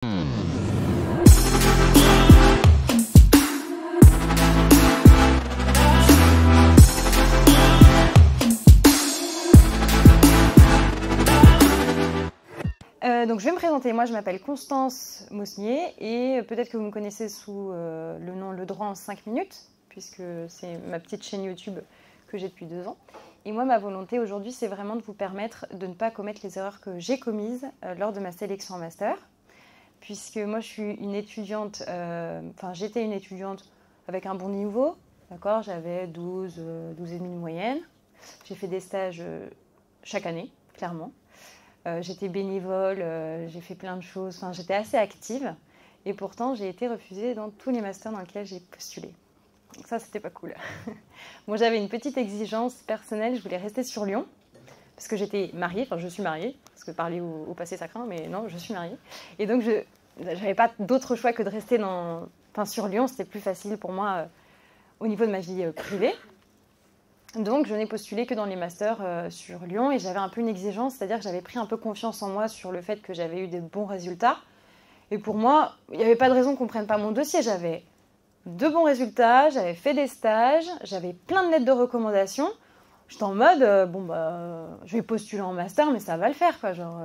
Donc je vais me présenter, moi je m'appelle Constance Mosnier et peut-être que vous me connaissez sous le nom Le Droit en 5 minutes, puisque c'est ma petite chaîne YouTube que j'ai depuis 2 ans. Et moi ma volonté aujourd'hui c'est vraiment de vous permettre de ne pas commettre les erreurs que j'ai commises lors de ma sélection en master, puisque moi je suis une étudiante, j'étais une étudiante avec un bon niveau, d'accord, j'avais 12 et demi de moyenne, j'ai fait des stages chaque année, clairement. J'étais bénévole, j'ai fait plein de choses, enfin, j'étais assez active et pourtant j'ai été refusée dans tous les masters dans lesquels j'ai postulé. Donc ça, c'était pas cool. Moi, j'avais une petite exigence personnelle, je voulais rester sur Lyon parce que j'étais mariée, enfin je suis mariée, parce que parler au passé ça craint, mais non, je suis mariée. Et donc je n'avais pas d'autre choix que de rester sur Lyon, c'était plus facile pour moi au niveau de ma vie privée. Donc, je n'ai postulé que dans les masters sur Lyon et j'avais un peu une exigence, c'est-à-dire que j'avais pris un peu confiance en moi sur le fait que j'avais eu des bons résultats. Et pour moi, il n'y avait pas de raison qu'on ne prenne pas mon dossier. J'avais de bons résultats, j'avais fait des stages, j'avais plein de lettres de recommandation. J'étais en mode, je vais postuler en master, mais ça va le faire, quoi. Genre,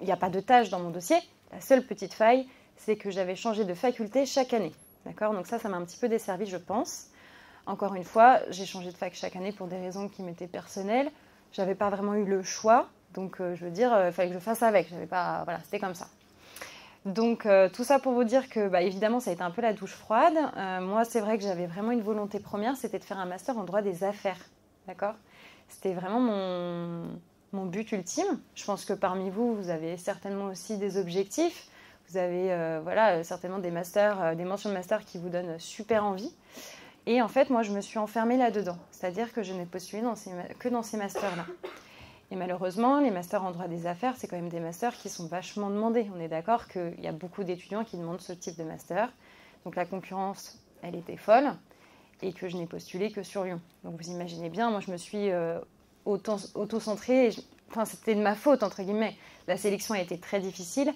il n'y a pas de tâches dans mon dossier. La seule petite faille, c'est que j'avais changé de faculté chaque année. D'accord ? Donc ça m'a un petit peu desservi, je pense. Encore une fois, j'ai changé de fac chaque année pour des raisons qui m'étaient personnelles. Je n'avais pas vraiment eu le choix, donc je veux dire, il fallait que je fasse avec. Voilà, c'était comme ça. Donc tout ça pour vous dire que, évidemment, ça a été un peu la douche froide. Moi, c'est vrai que j'avais vraiment une volonté première, c'était de faire un master en droit des affaires. D'accord ? C'était vraiment mon but ultime. Je pense que parmi vous, vous avez certainement aussi des objectifs. Vous avez certainement des masters, des mentions de master qui vous donnent super envie. Et en fait, moi, je me suis enfermée là-dedans. C'est-à-dire que je n'ai postulé que dans ces masters-là. Et malheureusement, les masters en droit des affaires, c'est quand même des masters qui sont vachement demandés. On est d'accord qu'il y a beaucoup d'étudiants qui demandent ce type de master. Donc la concurrence, elle était folle. Et que je n'ai postulé que sur Lyon. Donc vous imaginez bien, moi, je me suis auto-centrée. C'était de ma faute, entre guillemets. La sélection a été très difficile.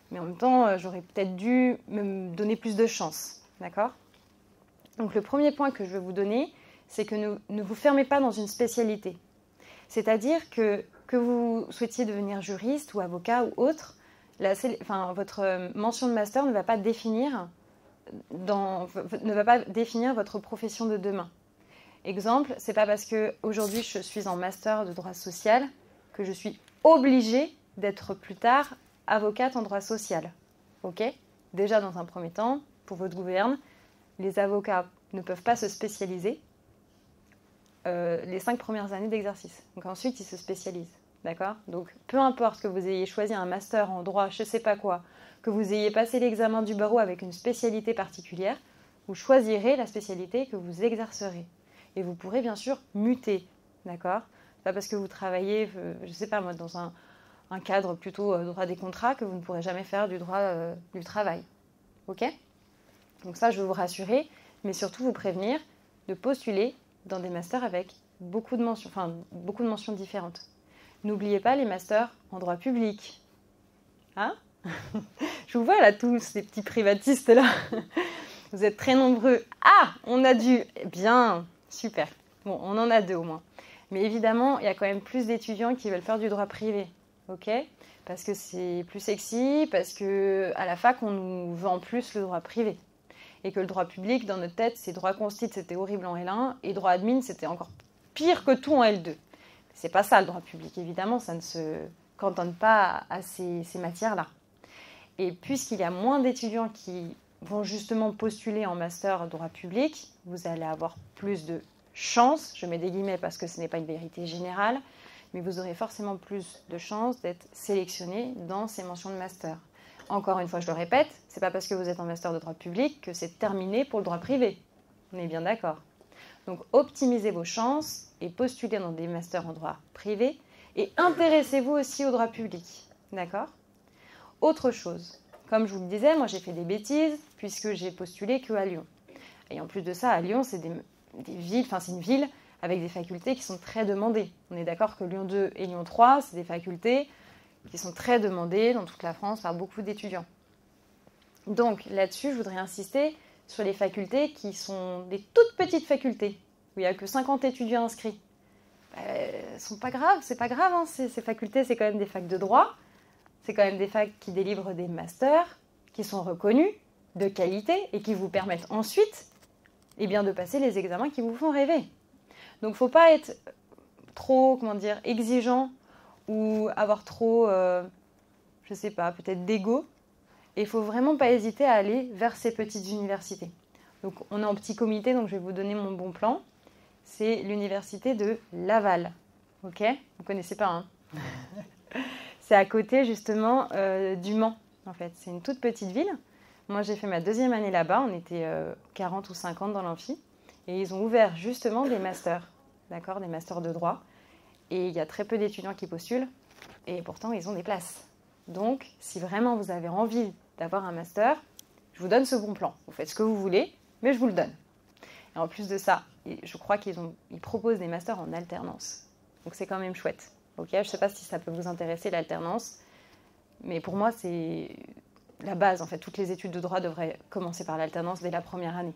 Mais en même temps, j'aurais peut-être dû me donner plus de chance. D'accord ? Donc le premier point que je veux vous donner, c'est que ne vous fermez pas dans une spécialité. C'est-à-dire que vous souhaitiez devenir juriste ou avocat ou autre, votre mention de master ne va pas définir votre profession de demain. Exemple, c'est pas parce qu'aujourd'hui je suis en master de droit social que je suis obligée d'être plus tard avocate en droit social. Ok ? Déjà dans un premier temps, pour votre gouverne, les avocats ne peuvent pas se spécialiser les 5 premières années d'exercice. Donc ensuite, ils se spécialisent. D'accord ? Donc peu importe que vous ayez choisi un master en droit, je ne sais pas quoi, que vous ayez passé l'examen du barreau avec une spécialité particulière, vous choisirez la spécialité que vous exercerez. Et vous pourrez bien sûr muter. D'accord ? Pas parce que vous travaillez, je ne sais pas moi, dans un cadre plutôt droit des contrats que vous ne pourrez jamais faire du droit du travail. Ok ? Donc ça, je veux vous rassurer, mais surtout vous prévenir de postuler dans des masters avec beaucoup de mentions différentes. N'oubliez pas les masters en droit public. Hein ? Je vous vois là, tous ces petits privatistes là. Vous êtes très nombreux. Ah, on a dû... Bien, super. Bon, on en a 2 au moins. Mais évidemment, il y a quand même plus d'étudiants qui veulent faire du droit privé. Ok ? Parce que c'est plus sexy, parce qu'à la fac, on nous vend plus le droit privé. Et que le droit public, dans notre tête, c'est droit constitue, c'était horrible en L1, et droit admin, c'était encore pire que tout en L2. C'est pas ça le droit public, évidemment, ça ne se cantonne pas à ces matières-là. Et puisqu'il y a moins d'étudiants qui vont justement postuler en master droit public, vous allez avoir plus de chances, je mets des guillemets parce que ce n'est pas une vérité générale, mais vous aurez forcément plus de chances d'être sélectionné dans ces mentions de master. Encore une fois, je le répète, c'est pas parce que vous êtes en master de droit public que c'est terminé pour le droit privé. On est bien d'accord. Donc, optimisez vos chances et postulez dans des masters en droit privé et intéressez-vous aussi au droit public. D'accord ? Autre chose, comme je vous le disais, moi j'ai fait des bêtises puisque j'ai postulé qu'à Lyon. Et en plus de ça, à Lyon, c'est c'est une ville avec des facultés qui sont très demandées. On est d'accord que Lyon 2 et Lyon 3, c'est des facultés qui sont très demandées dans toute la France par beaucoup d'étudiants. Donc là-dessus, je voudrais insister sur les facultés qui sont des toutes petites facultés, où il n'y a que 50 étudiants inscrits. Sont pas graves, c'est pas grave, hein. Ces facultés, c'est quand même des facs de droit, c'est quand même des facs qui délivrent des masters, qui sont reconnus, de qualité, et qui vous permettent ensuite de passer les examens qui vous font rêver. Donc il ne faut pas être trop, exigeant, ou avoir trop, je sais pas, peut-être d'ego. Et il ne faut vraiment pas hésiter à aller vers ces petites universités. Donc on est en petit comité, donc je vais vous donner mon bon plan. C'est l'université de Laval. Ok ? Vous ne connaissez pas, hein ? C'est à côté justement du Mans, en fait. C'est une toute petite ville. Moi, j'ai fait ma 2e année là-bas. On était 40 ou 50 dans l'amphi. Et ils ont ouvert justement des masters, d'accord ? Des masters de droit. Et il y a très peu d'étudiants qui postulent. Et pourtant, ils ont des places. Donc, si vraiment vous avez envie d'avoir un master, je vous donne ce bon plan. Vous faites ce que vous voulez, mais je vous le donne. Et en plus de ça, je crois qu'ils proposent des masters en alternance. Donc c'est quand même chouette. Okay, je ne sais pas si ça peut vous intéresser, l'alternance. Mais pour moi, c'est la base. En fait, toutes les études de droit devraient commencer par l'alternance dès la première année.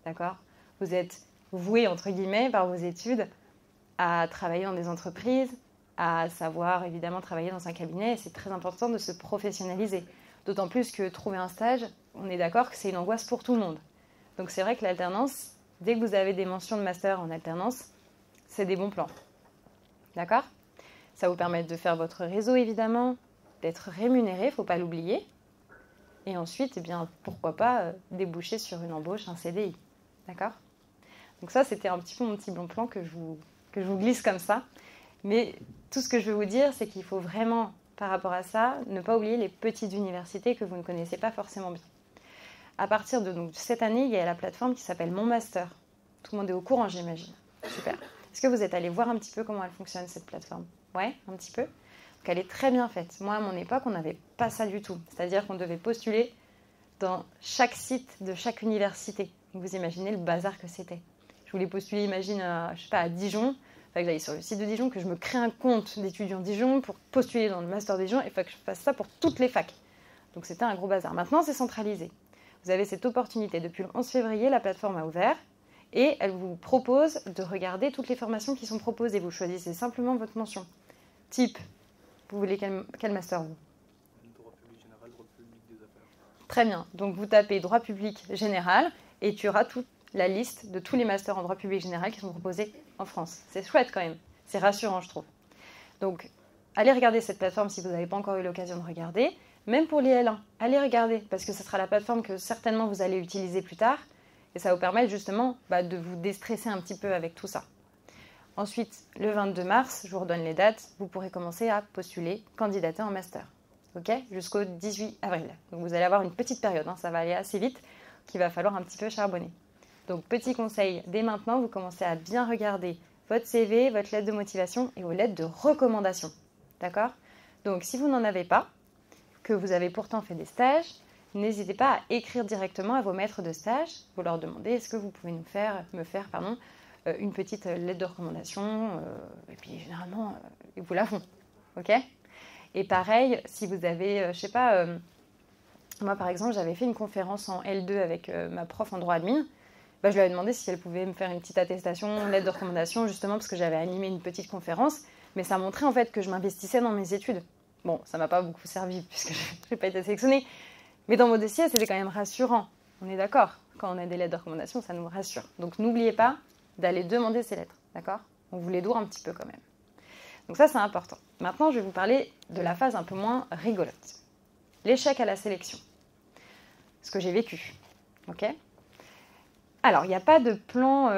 D'accord ? Vous êtes voué, entre guillemets, par vos études à travailler dans des entreprises, à savoir, évidemment, travailler dans un cabinet. Et c'est très important de se professionnaliser. D'autant plus que trouver un stage, on est d'accord que c'est une angoisse pour tout le monde. Donc c'est vrai que l'alternance, dès que vous avez des mentions de master en alternance, c'est des bons plans. D'accord ? Ça vous permet de faire votre réseau, évidemment, d'être rémunéré, il ne faut pas l'oublier. Et ensuite, pourquoi pas déboucher sur une embauche, un CDI. D'accord ? Donc ça, c'était un petit peu mon petit bon plan que je vous glisse comme ça. Mais tout ce que je veux vous dire, c'est qu'il faut vraiment, par rapport à ça, ne pas oublier les petites universités que vous ne connaissez pas forcément bien. À partir de cette année, il y a la plateforme qui s'appelle Mon Master. Tout le monde est au courant, j'imagine. Super. Est-ce que vous êtes allé voir un petit peu comment elle fonctionne, cette plateforme ? Ouais, un petit peu. Donc elle est très bien faite. Moi, à mon époque, on n'avait pas ça du tout. C'est-à-dire qu'on devait postuler dans chaque site de chaque université. Donc vous imaginez le bazar que c'était. Je voulais postuler, à Dijon. Il fallait que j'aille sur le site de Dijon, que je me crée un compte d'étudiant Dijon pour postuler dans le master de Dijon. Et il fallait que je fasse ça pour toutes les facs. Donc c'était un gros bazar. Maintenant, c'est centralisé. Vous avez cette opportunité. Depuis le 11 février, la plateforme a ouvert. Et elle vous propose de regarder toutes les formations qui sont proposées. Vous choisissez simplement votre mention. Type, vous voulez quel master, vous ? Droit public général, droit public des affaires. Très bien. Donc vous tapez droit public général et tu auras toute la liste de tous les masters en droit public général qui sont proposés en France. C'est chouette quand même. C'est rassurant, je trouve. Donc, allez regarder cette plateforme si vous n'avez pas encore eu l'occasion de regarder. Même pour les L1, allez regarder parce que ce sera la plateforme que certainement vous allez utiliser plus tard. Et ça va vous permettre justement de vous déstresser un petit peu avec tout ça. Ensuite, le 22 mars, je vous redonne les dates, vous pourrez commencer à postuler, candidater en master. Okay ? Jusqu'au 18 avril. Donc vous allez avoir une petite période, ça va aller assez vite, qu'il va falloir un petit peu charbonner. Donc petit conseil, dès maintenant, vous commencez à bien regarder votre CV, votre lettre de motivation et vos lettres de recommandation. D'accord ? Donc si vous n'en avez pas, que vous avez pourtant fait des stages, n'hésitez pas à écrire directement à vos maîtres de stage. Vous leur demandez est-ce que vous pouvez me faire une petite lettre de recommandation. Et puis généralement, ils vous la font. Ok ? Et pareil, si vous avez, moi par exemple, j'avais fait une conférence en L2 avec ma prof en droit admin. Je lui avais demandé si elle pouvait me faire une petite attestation, une lettre de recommandation, justement parce que j'avais animé une petite conférence. Mais ça montrait en fait que je m'investissais dans mes études. Bon, ça ne m'a pas beaucoup servi puisque je n'ai pas été sélectionnée. Mais dans mon dossier, c'était quand même rassurant. On est d'accord ? Quand on a des lettres de recommandation, ça nous rassure. Donc n'oubliez pas d'aller demander ces lettres, d'accord ? On vous les doit un petit peu quand même. Donc ça, c'est important. Maintenant, je vais vous parler de la phase un peu moins rigolote. L'échec à la sélection. Ce que j'ai vécu, ok ? Alors, il n'y a pas de plan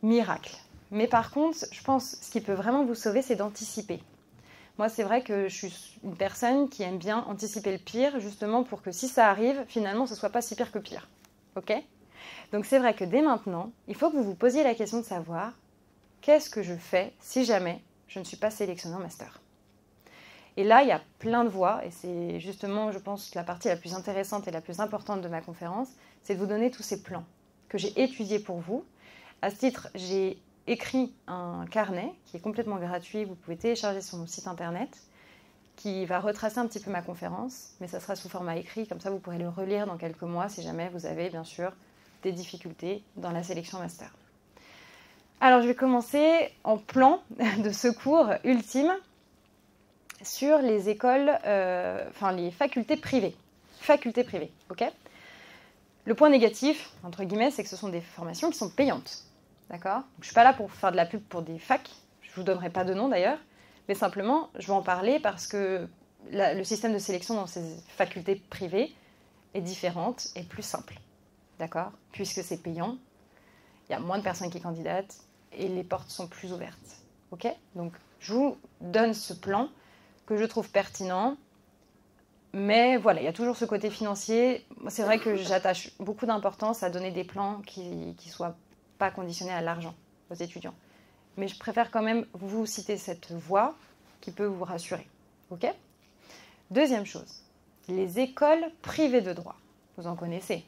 miracle. Mais par contre, je pense que ce qui peut vraiment vous sauver, c'est d'anticiper. Moi, c'est vrai que je suis une personne qui aime bien anticiper le pire, justement pour que si ça arrive, finalement, ce ne soit pas si pire que pire. Ok ? Donc, c'est vrai que dès maintenant, il faut que vous vous posiez la question de savoir qu'est-ce que je fais si jamais je ne suis pas sélectionnée en master ? Et là, il y a plein de voies, et c'est justement, je pense, la partie la plus intéressante et la plus importante de ma conférence, c'est de vous donner tous ces plans que j'ai étudiés pour vous. À ce titre, j'ai écrit un carnet qui est complètement gratuit, vous pouvez télécharger sur mon site internet, qui va retracer un petit peu ma conférence, mais ça sera sous format écrit, comme ça vous pourrez le relire dans quelques mois si jamais vous avez bien sûr des difficultés dans la sélection master. Alors je vais commencer en plan de secours ultime sur les écoles, les facultés privées. Facultés privées, ok ? Le point négatif, entre guillemets, c'est que ce sont des formations qui sont payantes. D'accord ? Je ne suis pas là pour faire de la pub pour des facs, je ne vous donnerai pas de nom d'ailleurs, mais simplement, je vais en parler parce que le système de sélection dans ces facultés privées est différente et plus simple. D'accord ? Puisque c'est payant, il y a moins de personnes qui candidatent et les portes sont plus ouvertes. Ok ? Donc, je vous donne ce plan que je trouve pertinent. Mais voilà, il y a toujours ce côté financier. C'est vrai que j'attache beaucoup d'importance à donner des plans qui ne soient pas conditionnés à l'argent aux étudiants. Mais je préfère quand même vous citer cette voie qui peut vous rassurer. Ok ? Deuxième chose, les écoles privées de droit. Vous en connaissez,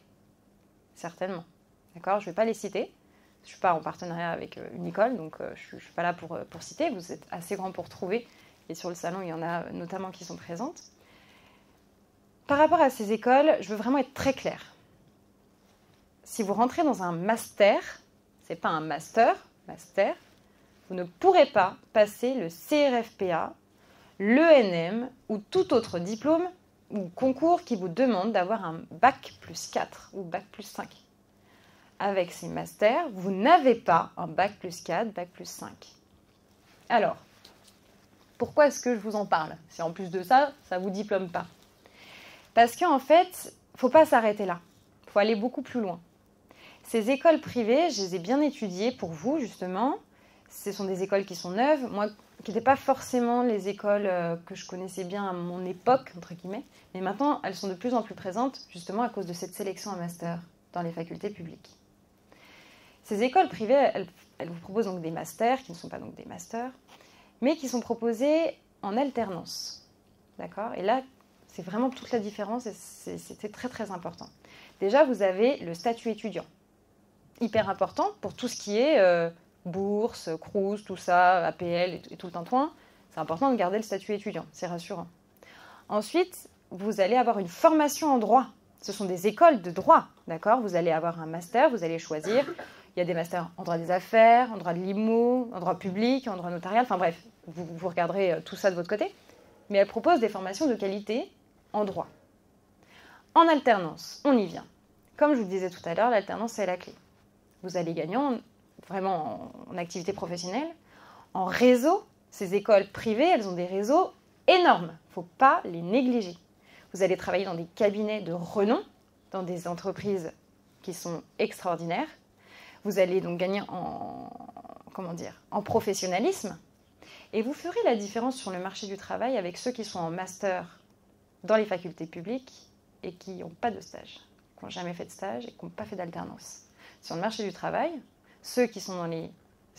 certainement. D'accord ? Je ne vais pas les citer. Je ne suis pas en partenariat avec une école, donc je ne suis pas là pour citer. Vous êtes assez grand pour trouver. Et sur le salon, il y en a notamment qui sont présentes. Par rapport à ces écoles, je veux vraiment être très claire. Si vous rentrez dans un master, ce n'est pas un master, vous ne pourrez pas passer le CRFPA, l'ENM ou tout autre diplôme ou concours qui vous demande d'avoir un bac plus 4 ou bac plus 5. Avec ces masters, vous n'avez pas un bac plus 4, bac plus 5. Alors, pourquoi est-ce que je vous en parle ? Si en plus de ça, ça ne vous diplôme pas. Parce qu'en fait, il ne faut pas s'arrêter là. Il faut aller beaucoup plus loin. Ces écoles privées, je les ai bien étudiées pour vous, justement. Ce sont des écoles qui sont neuves. Moi, qui n'étaient pas forcément les écoles que je connaissais bien à mon époque, entre guillemets. Mais maintenant, elles sont de plus en plus présentes, justement à cause de cette sélection en master dans les facultés publiques. Ces écoles privées, elles vous proposent donc des masters, qui ne sont pas donc des masters, mais qui sont proposés en alternance. D'accord ? Et là, c'est vraiment toute la différence et c'était très très important. Déjà, vous avez le statut étudiant. Hyper important pour tout ce qui est bourse, Crous, tout ça, APL et tout le tintouin. C'est important de garder le statut étudiant, c'est rassurant. Ensuite, vous allez avoir une formation en droit. Ce sont des écoles de droit, d'accord ? Vous allez avoir un master, vous allez choisir. Il y a des masters en droit des affaires, en droit de l'IMO, en droit public, en droit notarial. Enfin bref, vous regarderez tout ça de votre côté. Mais elle propose des formations de qualité en droit. En alternance, on y vient. Comme je vous le disais tout à l'heure, l'alternance, c'est la clé. Vous allez gagner vraiment en activité professionnelle. En réseau, ces écoles privées, elles ont des réseaux énormes. Il ne faut pas les négliger. Vous allez travailler dans des cabinets de renom, dans des entreprises qui sont extraordinaires. Vous allez donc gagner en professionnalisme. Et vous ferez la différence sur le marché du travail avec ceux qui sont en master dans les facultés publiques et qui n'ont pas de stage, qui n'ont jamais fait de stage et qui n'ont pas fait d'alternance. Sur le marché du travail, ceux qui sont dans les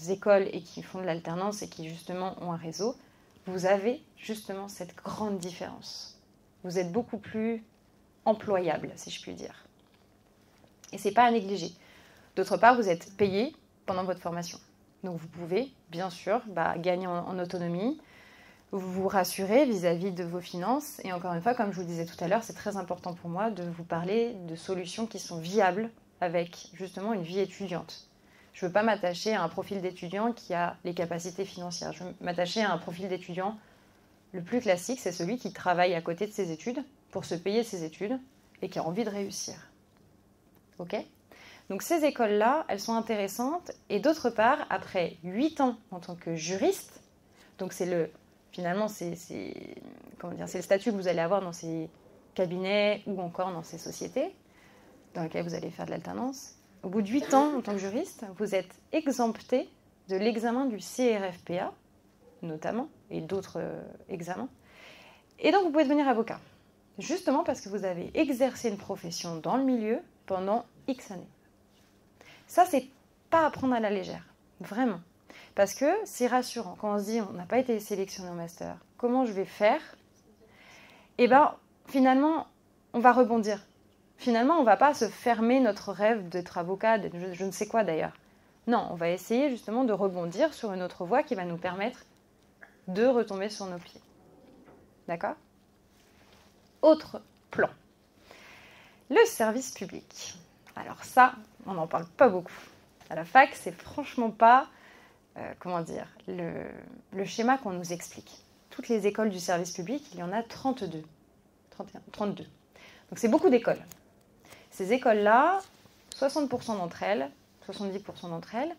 écoles et qui font de l'alternance et qui justement ont un réseau, vous avez justement cette grande différence. Vous êtes beaucoup plus employable, si je puis dire. Et ce n'est pas à négliger. D'autre part, vous êtes payé pendant votre formation. Donc vous pouvez, bien sûr, gagner en autonomie, vous rassurer vis-à-vis de vos finances. Et encore une fois, comme je vous le disais tout à l'heure, c'est très important pour moi de vous parler de solutions qui sont viables avec justement une vie étudiante. Je ne veux pas m'attacher à un profil d'étudiant qui a les capacités financières. Je veux m'attacher à un profil d'étudiant le plus classique, c'est celui qui travaille à côté de ses études pour se payer ses études et qui a envie de réussir. Ok ? Donc ces écoles-là, elles sont intéressantes. Et d'autre part, après 8 ans en tant que juriste, donc finalement, c'est le statut que vous allez avoir dans ces cabinets ou encore dans ces sociétés dans lesquelles vous allez faire de l'alternance. Au bout de 8 ans en tant que juriste, vous êtes exempté de l'examen du CRFPA, notamment, et d'autres examens. Et donc, vous pouvez devenir avocat. Justement parce que vous avez exercé une profession dans le milieu pendant X années. Ça, c'est pas à prendre à la légère. Vraiment. Parce que c'est rassurant. Quand on se dit, on n'a pas été sélectionné en master, comment je vais faire ? Eh bien, finalement, on va rebondir. Finalement, on ne va pas se fermer notre rêve d'être avocat, d'être je ne sais quoi d'ailleurs. Non, on va essayer justement de rebondir sur une autre voie qui va nous permettre de retomber sur nos pieds. D'accord? Autre plan. Le service public. Alors ça, on n'en parle pas beaucoup. À la fac, c'est franchement pas, le schéma qu'on nous explique. Toutes les écoles du service public, il y en a 32. 31, 32. Donc c'est beaucoup d'écoles. Ces écoles-là, 60% d'entre elles, 70% d'entre elles,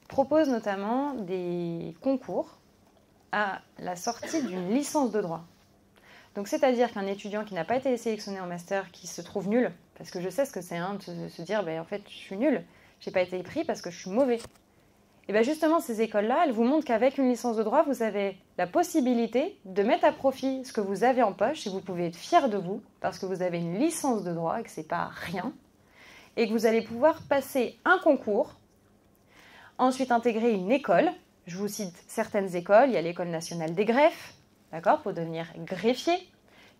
proposent notamment des concours à la sortie d'une licence de droit. Donc c'est-à-dire qu'un étudiant qui n'a pas été sélectionné en master, qui se trouve nul, parce que je sais ce que c'est de se dire, en fait je suis nul, je n'ai pas été pris parce que je suis mauvais. Et bien justement ces écoles-là, elles vous montrent qu'avec une licence de droit, vous avez la possibilité de mettre à profit ce que vous avez en poche, et vous pouvez être fier de vous, parce que vous avez une licence de droit et que ce n'est pas rien, et que vous allez pouvoir passer un concours, ensuite intégrer une école. Je vous cite certaines écoles. Il y a l'École nationale des greffes, d'accord, pour devenir greffier,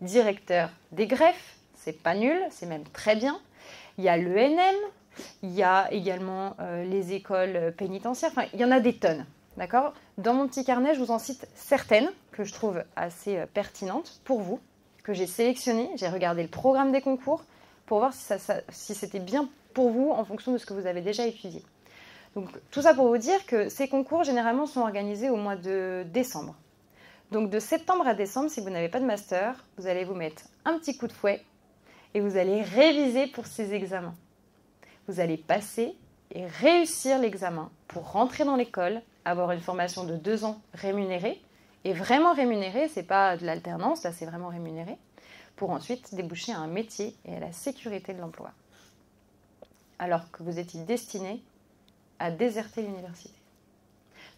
directeur des greffes, c'est pas nul, c'est même très bien. Il y a l'ENM, il y a également les écoles pénitentiaires, enfin, il y en a des tonnes, d'accord. Dans mon petit carnet, je vous en cite certaines que je trouve assez pertinentes pour vous, que j'ai sélectionnées. J'ai regardé le programme des concours pour voir si c'était bien pour vous en fonction de ce que vous avez déjà étudié. Donc, tout ça pour vous dire que ces concours, généralement, sont organisés au mois de décembre. Donc, de septembre à décembre, si vous n'avez pas de master, vous allez vous mettre un petit coup de fouet et vous allez réviser pour ces examens. Vous allez passer et réussir l'examen pour rentrer dans l'école, avoir une formation de 2 ans rémunérée. Et vraiment rémunérée, ce n'est pas de l'alternance, là c'est vraiment rémunéré, pour ensuite déboucher à un métier et à la sécurité de l'emploi. Alors que vous étiez destiné à déserter l'université.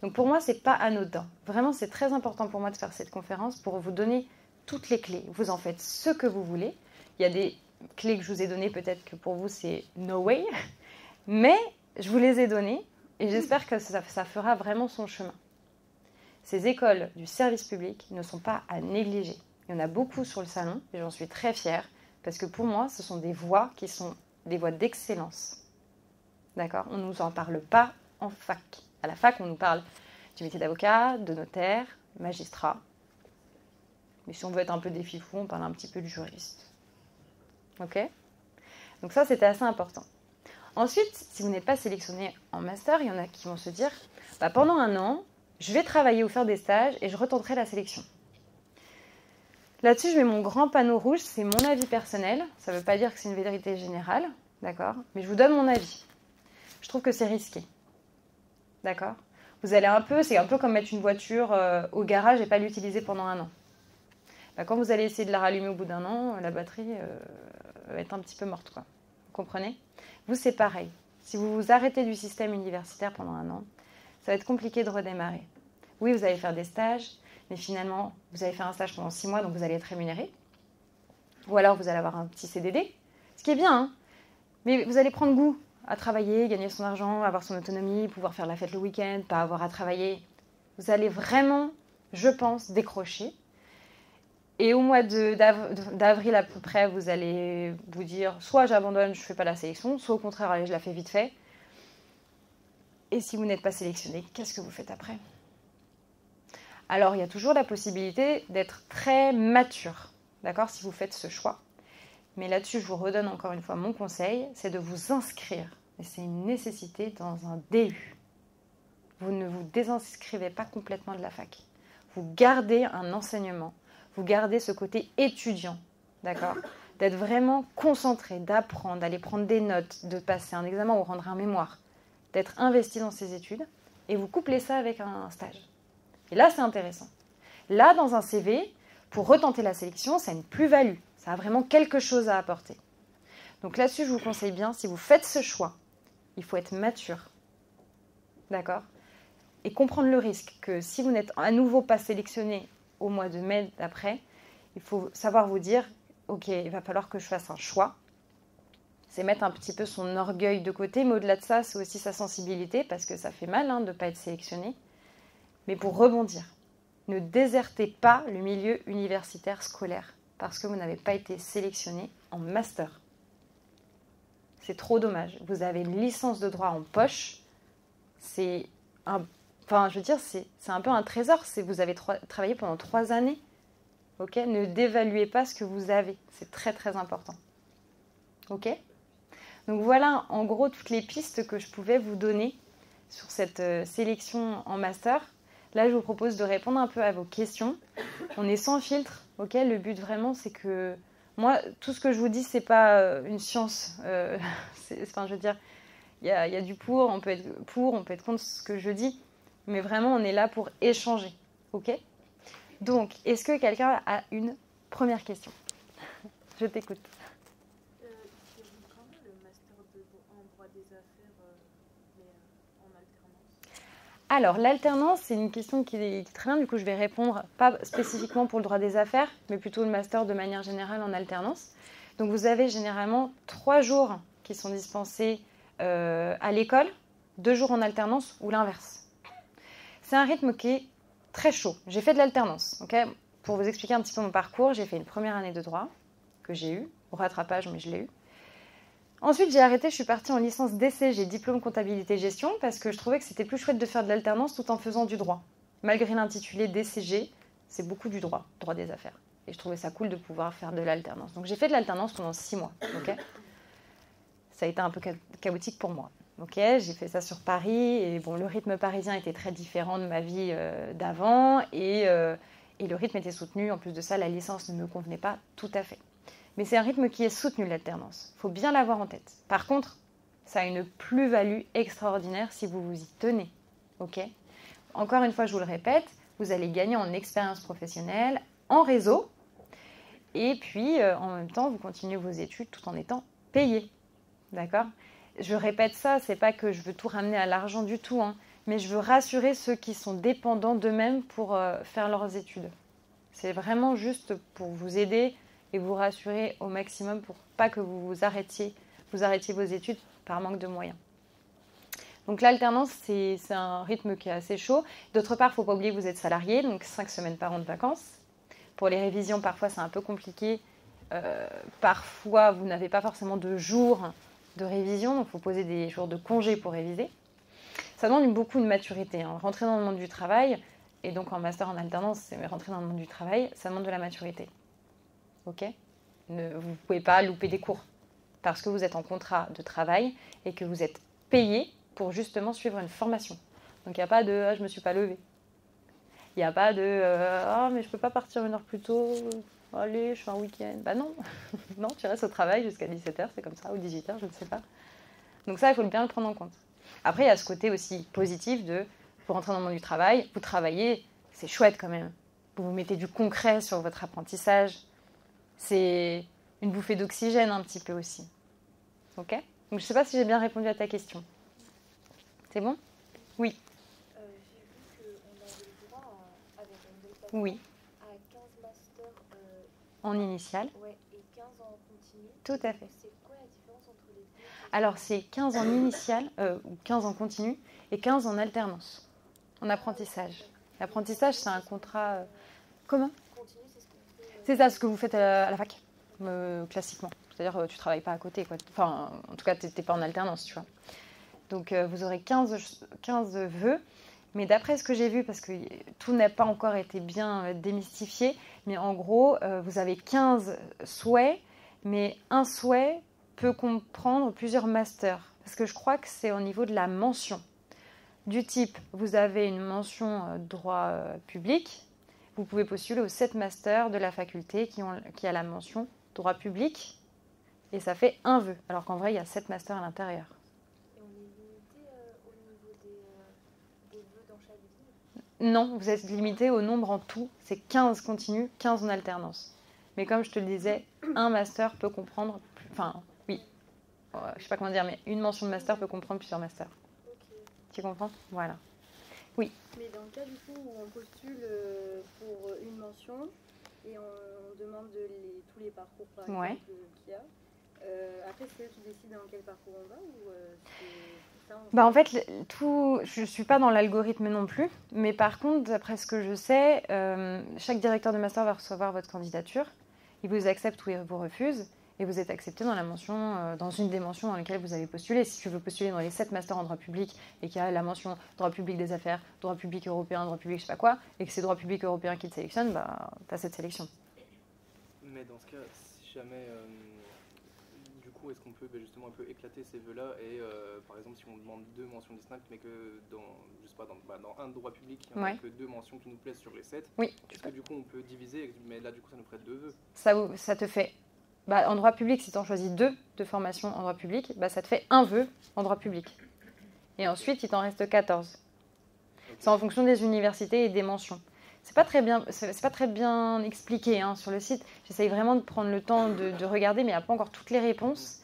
Donc pour moi, ce n'est pas anodin. Vraiment, c'est très important pour moi de faire cette conférence pour vous donner toutes les clés. Vous en faites ce que vous voulez. Il y a des clés que je vous ai données, peut-être que pour vous, c'est no way. Mais je vous les ai données et j'espère que ça fera vraiment son chemin. Ces écoles du service public ne sont pas à négliger. Il y en a beaucoup sur le salon et j'en suis très fière parce que pour moi, ce sont des voies qui sont des voies d'excellence. D'accord? On ne nous en parle pas en fac. À la fac, on nous parle du métier d'avocat, de notaire, magistrat. Mais si on veut être un peu des fifous, on parle un petit peu de juriste. Ok? Donc ça, c'était assez important. Ensuite, si vous n'êtes pas sélectionné en master, il y en a qui vont se dire pendant 1 an, je vais travailler ou faire des stages et je retenterai la sélection. Là-dessus, je mets mon grand panneau rouge, c'est mon avis personnel. Ça ne veut pas dire que c'est une vérité générale, d'accord? Mais je vous donne mon avis. Je trouve que c'est risqué. D'accord? C'est un peu comme mettre une voiture au garage et pas l'utiliser pendant 1 an. Quand vous allez essayer de la rallumer au bout d'1 an, la batterie va être un petit peu morte, quoi. Vous comprenez? Vous, c'est pareil. Si vous vous arrêtez du système universitaire pendant 1 an, ça va être compliqué de redémarrer. Oui, vous allez faire des stages, mais finalement, vous allez faire un stage pendant 6 mois, donc vous allez être rémunéré. Ou alors, vous allez avoir un petit CDD, ce qui est bien, hein, mais vous allez prendre goût à travailler, gagner son argent, avoir son autonomie, pouvoir faire la fête le week-end, pas avoir à travailler. Vous allez vraiment, je pense, décrocher. Et au mois d'avril à peu près, vous allez vous dire soit j'abandonne, je ne fais pas la sélection, soit au contraire, allez, je la fais vite fait. Et si vous n'êtes pas sélectionné, qu'est-ce que vous faites après? Alors, il y a toujours la possibilité d'être très mature, d'accord, si vous faites ce choix. Mais là-dessus, je vous redonne encore une fois mon conseil, c'est de vous inscrire. Et c'est une nécessité dans un DU. Vous ne vous désinscrivez pas complètement de la fac. Vous gardez un enseignement. Vous gardez ce côté étudiant, d'accord? D'être vraiment concentré, d'apprendre, d'aller prendre des notes, de passer un examen ou rendre un mémoire. D'être investi dans ses études. Et vous couplez ça avec un stage. Et là, c'est intéressant. Là, dans un CV, pour retenter la sélection, ça a une plus-value. Ça a vraiment quelque chose à apporter. Donc là-dessus, je vous conseille bien, si vous faites ce choix, il faut être mature. D'accord? Et comprendre le risque que si vous n'êtes à nouveau pas sélectionné au mois de mai d'après, il faut savoir vous dire, ok, il va falloir que je fasse un choix. C'est mettre un petit peu son orgueil de côté, mais au-delà de ça, c'est aussi sa sensibilité, parce que ça fait mal de ne pas être sélectionné. Mais pour rebondir, ne désertez pas le milieu universitaire scolaire, parce que vous n'avez pas été sélectionné en master. C'est trop dommage. Vous avez une licence de droit en poche. C'est un peu un trésor. Vous avez travaillé pendant 3 années. Ok, ne dévaluez pas ce que vous avez. C'est très très important. Ok. Donc voilà en gros toutes les pistes que je pouvais vous donner sur cette sélection en master. Là, je vous propose de répondre un peu à vos questions. On est sans filtre, ok. Le but vraiment, c'est que moi, tout ce que je vous dis, c'est pas une science. Enfin, je veux dire, il y a du pour, on peut être contre ce que je dis, mais vraiment, on est là pour échanger, ok. Donc, est-ce que quelqu'un a une première question? Je t'écoute. Alors, l'alternance, c'est une question qui est très bien. Du coup, je vais répondre, pas spécifiquement pour le droit des affaires, mais plutôt le master de manière générale en alternance. Donc, vous avez généralement 3 jours qui sont dispensés à l'école, 2 jours en alternance ou l'inverse. C'est un rythme qui est très chaud. J'ai fait de l'alternance. Okay, pour vous expliquer un petit peu mon parcours, j'ai fait une première année de droit que j'ai eue, au rattrapage, mais je l'ai eue. Ensuite, j'ai arrêté, je suis partie en licence DCG, diplôme comptabilité gestion, parce que je trouvais que c'était plus chouette de faire de l'alternance tout en faisant du droit. Malgré l'intitulé DCG, c'est beaucoup du droit, droit des affaires. Et je trouvais ça cool de pouvoir faire de l'alternance. Donc j'ai fait de l'alternance pendant 6 mois. Okay, ça a été un peu chaotique pour moi. Okay, j'ai fait ça sur Paris, et bon, le rythme parisien était très différent de ma vie d'avant, et le rythme était soutenu. En plus de ça, la licence ne me convenait pas tout à fait. Mais c'est un rythme qui est soutenu, l'alternance. Il faut bien l'avoir en tête. Par contre, ça a une plus-value extraordinaire si vous vous y tenez. Okay, encore une fois, je vous le répète, vous allez gagner en expérience professionnelle, en réseau, et puis en même temps, vous continuez vos études tout en étant payé. D'accord ? Je répète ça, c'est pas que je veux tout ramener à l'argent du tout, hein, mais je veux rassurer ceux qui sont dépendants d'eux-mêmes pour faire leurs études. C'est vraiment juste pour vous aider et vous rassurer au maximum pour pas que vous arrêtiez vos études par manque de moyens. Donc l'alternance, c'est un rythme qui est assez chaud. D'autre part, il ne faut pas oublier que vous êtes salarié, donc 5 semaines par an de vacances. Pour les révisions, parfois, c'est un peu compliqué. Parfois, vous n'avez pas forcément de jours de révision, donc il faut poser des jours de congé pour réviser. Ça demande beaucoup de maturité. Hein. Rentrer dans le monde du travail, et donc en master en alternance, c'est rentrer dans le monde du travail, ça demande de la maturité. Ok ? Vous ne pouvez pas louper des cours parce que vous êtes en contrat de travail et que vous êtes payé pour justement suivre une formation. Donc il n'y a pas de « je ne me suis pas levée ». Il n'y a pas de « ah, mais je ne peux pas partir 1 heure plus tôt, allez, je fais un week-end ». Bah non, non, tu restes au travail jusqu'à 17h, c'est comme ça, ou 18h, je ne sais pas. Donc ça, il faut bien le prendre en compte. Après, il y a ce côté aussi positif de vous rentrez dans le monde du travail, vous travaillez, c'est chouette quand même. Vous mettez du concret sur votre apprentissage. C'est une bouffée d'oxygène un petit peu aussi. Ok ? Donc je ne sais pas si j'ai bien répondu à ta question. C'est bon ? Oui. J'ai vu qu'on avait le droit, avec une belle plateforme, Oui. à 15 masters En initial. ouais, et 15 en continu. Tout à fait. C'est quoi la différence entre les deux ? Alors c'est 15 en initial, ou 15 en continu, et 15 en alternance, en apprentissage. L'apprentissage, c'est un contrat... Comment ? Continu, c'est ce qu'on fait. C'est ça, ce que vous faites à la fac, classiquement. C'est-à-dire, tu ne travailles pas à côté, quoi. Enfin, en tout cas, tu n'es pas en alternance, tu vois. Donc, vous aurez 15 vœux. Mais d'après ce que j'ai vu, parce que tout n'a pas encore été bien démystifié, mais en gros, vous avez 15 souhaits, mais un souhait peut comprendre plusieurs masters. Parce que je crois que c'est au niveau de la mention. Du type, vous avez une mention droit public, vous pouvez postuler aux 7 masters de la faculté qui a la mention droit public, et ça fait un vœu, alors qu'en vrai, il y a 7 masters à l'intérieur. Et on est limité au niveau des vœux dans chaque ville ? Non, vous êtes limité au nombre en tout, c'est 15 continus, 15 en alternance. Mais comme je te le disais, un master peut comprendre, enfin, oui, je ne sais pas comment dire, mais une mention de master peut comprendre plusieurs masters. Ok. Tu comprends ? Voilà. Mais dans le cas du coup où on postule pour une mention et on demande tous les parcours par exemple qu'il y a, après c'est eux qui décident dans quel parcours on va ou c'est ça En fait, je ne suis pas dans l'algorithme non plus, mais par contre, d'après ce que je sais, chaque directeur de master va recevoir votre candidature, il vous accepte ou il vous refuse, et vous êtes accepté dans la mention, dans une des mentions dans lesquelles vous avez postulé. Si tu veux postuler dans les 7 masters en droit public et qu'il y a la mention droit public des affaires, droit public européen, droit public je sais pas quoi, et que c'est droit public européen qui te sélectionne, tu as cette sélection. Mais dans ce cas, si jamais, du coup, est-ce qu'on peut justement un peu éclater ces vœux-là et par exemple, si on demande 2 mentions distinctes, mais que dans, je sais pas, dans un droit public, il n'y en a que 2 mentions qui nous plaisent sur les 7, oui, est-ce que du coup on peut diviser, mais là du coup ça nous ferait 2 vœux? Ça te fait, en droit public, si tu en choisis 2 de formation en droit public, ça te fait un vœu en droit public. Et ensuite, il t'en reste 14. Okay. C'est en fonction des universités et des mentions. C'est pas très bien expliqué sur le site. J'essaye vraiment de prendre le temps de regarder, mais il n'y a pas encore toutes les réponses.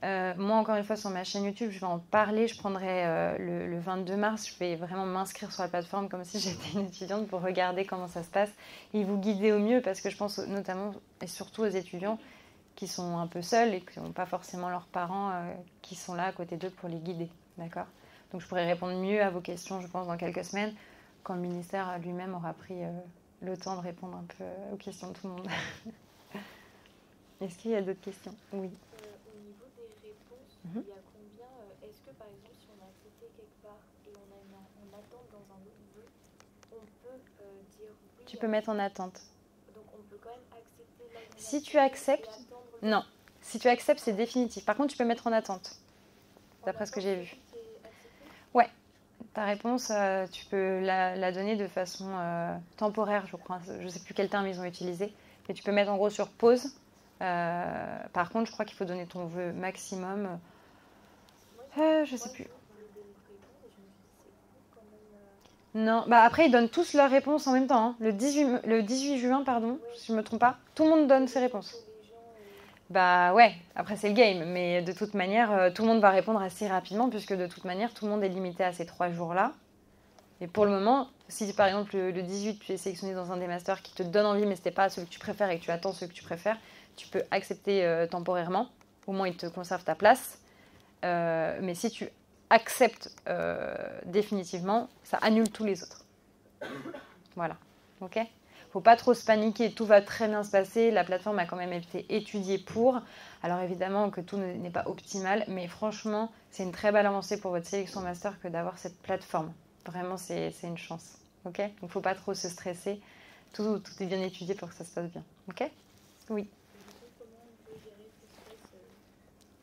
Moi, encore une fois, sur ma chaîne YouTube, je vais en parler. Je prendrai le 22 mars, je vais vraiment m'inscrire sur la plateforme comme si j'étais une étudiante pour regarder comment ça se passe et vous guider au mieux, parce que je pense notamment et surtout aux étudiants qui sont un peu seuls et qui n'ont pas forcément leurs parents qui sont là à côté d'eux pour les guider. D'accord ? Donc, je pourrais répondre mieux à vos questions, je pense, dans quelques semaines, quand le ministère lui-même aura pris le temps de répondre un peu aux questions de tout le monde. Est-ce qu'il y a d'autres questions? Oui. Au niveau des réponses, il y a combien est-ce que par exemple, si on a accepté quelque part et on attend dans un autre vœu, on peut dire oui? Tu peux mettre en attente. Donc on peut quand même accepter la nomination. Si tu acceptes, non. Si tu acceptes, c'est définitif. Par contre, tu peux mettre en attente, d'après ce que j'ai vu. Ouais. Ta réponse, tu peux la donner de façon temporaire, je crois. Je ne sais plus quel terme ils ont utilisé. Mais tu peux mettre en gros sur pause. Par contre, je crois qu'il faut donner ton vœu maximum. Je ne sais plus. Non, après, ils donnent tous leurs réponses en même temps. Le 18 juin, pardon, si je ne me trompe pas. Tout le monde donne ses réponses. Ouais, après c'est le game, mais de toute manière, tout le monde va répondre assez rapidement, puisque de toute manière, tout le monde est limité à ces 3 jours-là. Et pour le moment, si par exemple le 18, tu es sélectionné dans un des masters qui te donne envie, mais ce n'est pas celui que tu préfères et que tu attends celui que tu préfères, tu peux accepter temporairement. Au moins, il te conserve ta place. Mais si tu acceptes définitivement, ça annule tous les autres. Voilà, ok ? Faut pas trop se paniquer, tout va très bien se passer. La plateforme a quand même été étudiée pour. Alors évidemment que tout n'est pas optimal, mais franchement, c'est une très belle avancée pour votre sélection master que d'avoir cette plateforme. Vraiment, c'est une chance. Ok ? Donc faut pas trop se stresser. Tout est bien étudié pour que ça se passe bien. Ok ? Oui.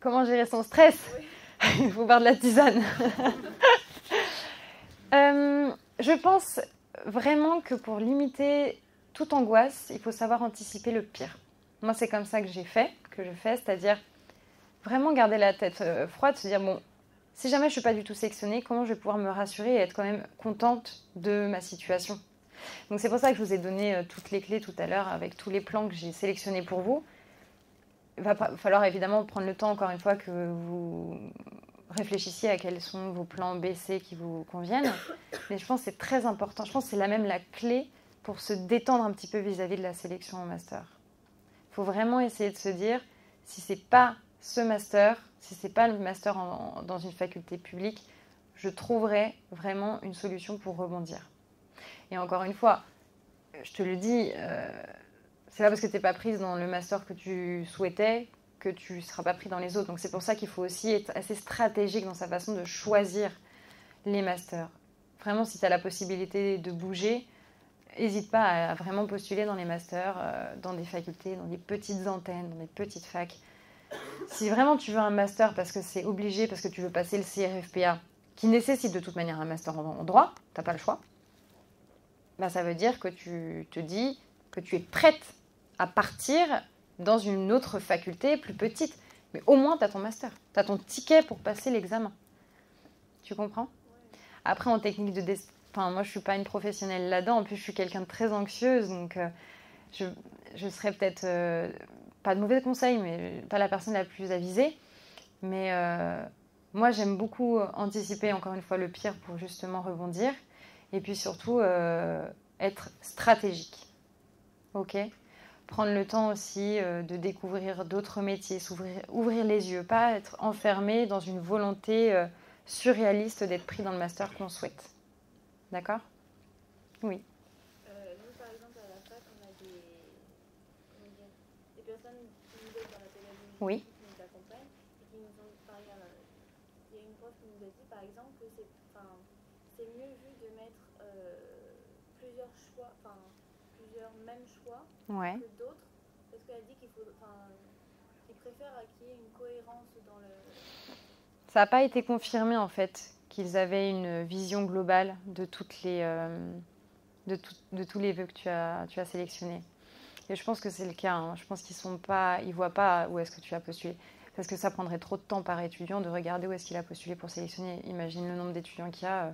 Comment gérer son stress ? Il faut boire de la tisane. Je pense vraiment que pour limiter toute angoisse, il faut savoir anticiper le pire. Moi, c'est comme ça que je fais, c'est-à-dire vraiment garder la tête froide, se dire, bon, si jamais je ne suis pas du tout sélectionnée, comment je vais pouvoir me rassurer et être quand même contente de ma situation. Donc c'est pour ça que je vous ai donné toutes les clés tout à l'heure avec tous les plans que j'ai sélectionnés pour vous. Il va falloir évidemment prendre le temps, encore une fois, que vous réfléchissiez à quels sont vos plans B, C qui vous conviennent. Mais je pense que c'est très important. Je pense que c'est même la clé pour se détendre un petit peu vis-à-vis de la sélection en master. Il faut vraiment essayer de se dire, si ce n'est pas ce master, si ce n'est pas le master dans une faculté publique, je trouverai vraiment une solution pour rebondir. Et encore une fois, je te le dis, c'est pas parce que tu n'es pas prise dans le master que tu souhaitais que tu ne seras pas pris dans les autres. Donc c'est pour ça qu'il faut aussi être assez stratégique dans sa façon de choisir les masters. Vraiment, si tu as la possibilité de bouger, n'hésite pas à vraiment postuler dans les masters, dans des facultés, dans des petites antennes, dans des petites facs. Si vraiment tu veux un master parce que c'est obligé, parce que tu veux passer le CRFPA, qui nécessite de toute manière un master en droit, tu n'as pas le choix, ça veut dire que tu te dis que tu es prête à partir dans une autre faculté plus petite. Mais au moins, tu as ton master. Tu as ton ticket pour passer l'examen. Tu comprends ? Après, en technique de... moi, je ne suis pas une professionnelle là-dedans. En plus, je suis quelqu'un de très anxieuse. Donc, je serais peut-être... pas de mauvais conseils, mais pas la personne la plus avisée. Mais moi, j'aime beaucoup anticiper, encore une fois, le pire pour justement rebondir. Et puis surtout, être stratégique. Ok ? Prendre le temps aussi de découvrir d'autres métiers, ouvrir les yeux, pas être enfermé dans une volonté surréaliste d'être pris dans le master qu'on souhaite. D'accord ? Oui. Nous, par exemple, à la fac, on a des personnes qui nous aident dans la pédagogie, oui. qui nous accompagnent, et qui nous ont parlé. Il y a une prof qui nous a dit, par exemple, que c'est mieux vu de mettre plusieurs choix, plusieurs mêmes choix ouais. que d'autres, parce qu'elle dit qu'il préfère qu'il y ait une cohérence dans le... Ça n'a pas été confirmé en fait qu'ils avaient une vision globale de toutes les, de tous les vœux que tu as sélectionnés. Et je pense que c'est le cas. Hein. Je pense qu'ils ne voient pas où est-ce que tu as postulé. Parce que ça prendrait trop de temps par étudiant de regarder où est-ce qu'il a postulé pour sélectionner. Imagine le nombre d'étudiants qu'il y a.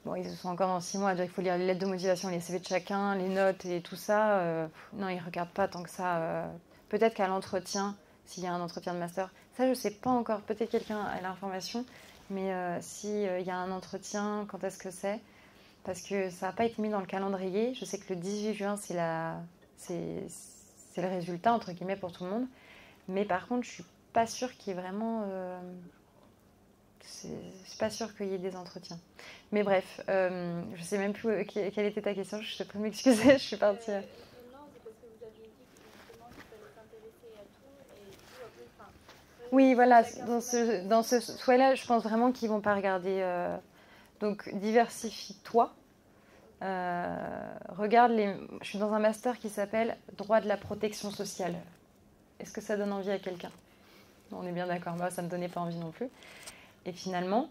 Bon, ils sont encore dans 6 mois. Il faut lire les lettres de motivation, les CV de chacun, les notes et tout ça. Non, ils ne regardent pas tant que ça. Peut-être qu'à l'entretien, s'il y a un entretien de master, ça je ne sais pas encore. Peut-être quelqu'un a l'information. Mais s'il y a un entretien, quand est-ce que c'est ? Parce que ça n'a pas été mis dans le calendrier. Je sais que le 18 juin, c'est le résultat, entre guillemets, pour tout le monde. Mais par contre, je ne suis pas sûre qu'il y ait vraiment... c'est pas sûr qu'il y ait des entretiens. Mais bref, je ne sais même plus quelle était ta question. Je te prie de m'excuser, je suis partie... Non, c'est parce que vous aviez dit qu'il fallait s'intéresser à tout. Et tout après, oui, voilà. Dans ce souhait-là, je pense vraiment qu'ils ne vont pas regarder... Donc, diversifie-toi. Regarde, je suis dans un master qui s'appelle Droit de la protection sociale. Est-ce que ça donne envie à quelqu'un ? On est bien d'accord, moi ça ne me donnait pas envie non plus. Et finalement,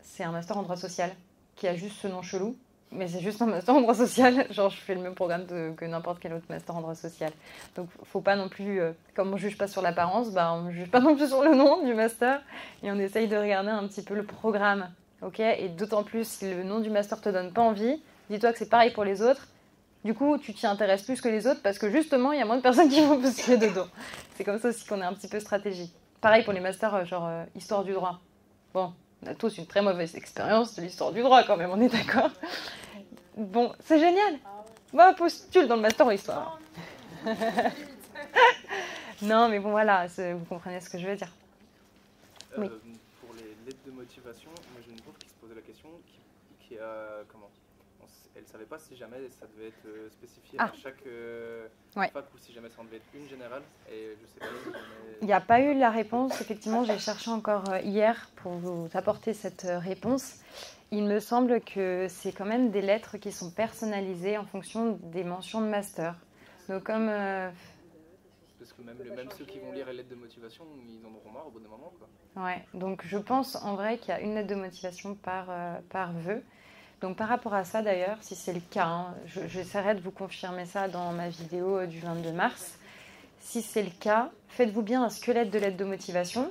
c'est un master en droit social qui a juste ce nom chelou, mais c'est juste un master en droit social. Genre, je fais le même programme que n'importe quel autre master en droit social. Donc, faut pas non plus, comme on ne juge pas sur l'apparence, on ne juge pas non plus sur le nom du master, et on essaye de regarder un petit peu le programme. Ok ? Et d'autant plus si le nom du master te donne pas envie, dis-toi que c'est pareil pour les autres. Du coup, tu t'y intéresses plus que les autres parce que justement, il y a moins de personnes qui vont postuler dedans. C'est comme ça aussi qu'on est un petit peu stratégique. Pareil pour les masters, genre histoire du droit. Bon, on a tous une très mauvaise expérience de l'histoire du droit quand même, on est d'accord ? Bon, c'est génial. Bah, postule dans le master en histoire. Non, mais bon, voilà, vous comprenez ce que je veux dire. Oui. Pour les lettres de motivation, moi j'ai une prof qui se posait la question, qui a... Comment ? Elle ne savait pas si jamais ça devait être spécifié à chaque fac ou si jamais ça en devait être une générale. Et je sais pas si jamais... Il n'y a pas eu la réponse. Effectivement, j'ai cherché encore hier pour vous apporter cette réponse. Il me semble que c'est quand même des lettres qui sont personnalisées en fonction des mentions de master. Donc comme... Parce que même ceux qui vont lire les lettres de motivation, ils en auront marre au bout d'un moment, quoi. Ouais, donc je pense en vrai qu'il y a une lettre de motivation par vœu. Donc par rapport à ça d'ailleurs, si c'est le cas, hein, j'essaierai de vous confirmer ça dans ma vidéo du 22 mars. Si c'est le cas, faites-vous bien un squelette de lettre de motivation.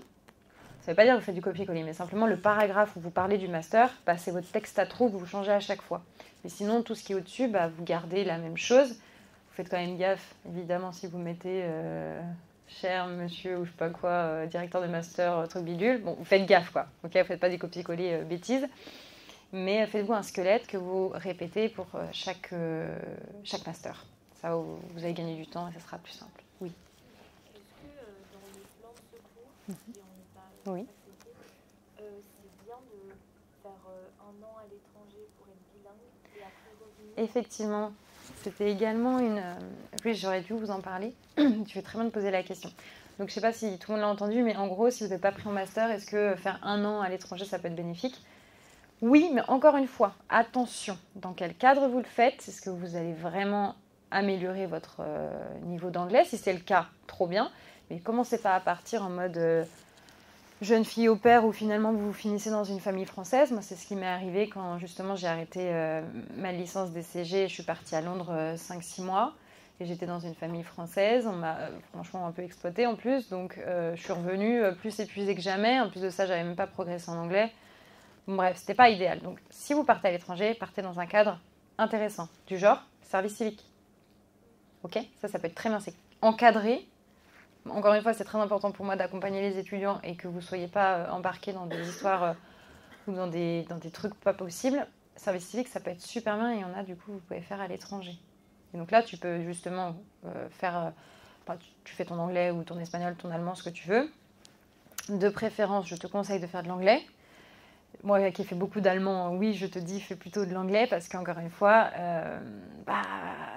Ça ne veut pas dire que vous faites du copier-coller, mais simplement le paragraphe où vous parlez du master, c'est votre texte à trous que vous changez à chaque fois. Mais sinon, tout ce qui est au-dessus, vous gardez la même chose. Vous faites quand même gaffe, évidemment, si vous mettez cher monsieur ou je sais pas quoi, directeur de master, truc bidule. Bon, vous faites gaffe, quoi. Ok, vous ne faites pas des copier-coller bêtises. Mais faites-vous un squelette que vous répétez pour chaque master. Ça, vous allez gagner du temps et ça sera plus simple. Oui. Est-ce que dans le plan de secours, si on parle c'est bien de faire 1 an à l'étranger pour être bilingue et après revenir ? Effectivement, c'était également une... Oui, j'aurais dû vous en parler. Tu fais très bien de poser la question. Donc, je ne sais pas si tout le monde l'a entendu, mais en gros, si vous n'avez pas pris en master, est-ce que faire 1 an à l'étranger, ça peut être bénéfique ? Oui, mais encore une fois, attention, dans quel cadre vous le faites ? Est-ce que vous allez vraiment améliorer votre niveau d'anglais ? Si c'est le cas, trop bien. Mais commencez pas à partir en mode jeune fille au pair où finalement vous finissez dans une famille française. Moi, c'est ce qui m'est arrivé quand justement j'ai arrêté ma licence DCG. Je suis partie à Londres 5-6 mois et j'étais dans une famille française. On m'a franchement un peu exploitée en plus. Donc, je suis revenue plus épuisée que jamais. En plus de ça, j'avais même pas progressé en anglais. Bref, c'était pas idéal. Donc, si vous partez à l'étranger, partez dans un cadre intéressant, du genre service civique. Ok ? Ça peut être très bien. C'est encadré. Encore une fois, c'est très important pour moi d'accompagner les étudiants et que vous ne soyez pas embarqués dans des histoires ou dans des trucs pas possibles. Service civique, ça peut être super bien et il y en a, du coup, vous pouvez faire à l'étranger. Et donc là, tu peux justement faire... tu fais ton anglais ou ton espagnol, ton allemand, ce que tu veux. De préférence, je te conseille de faire de l'anglais. Moi qui ai fait beaucoup d'allemand, oui, je te dis, fais plutôt de l'anglais parce qu'encore une fois,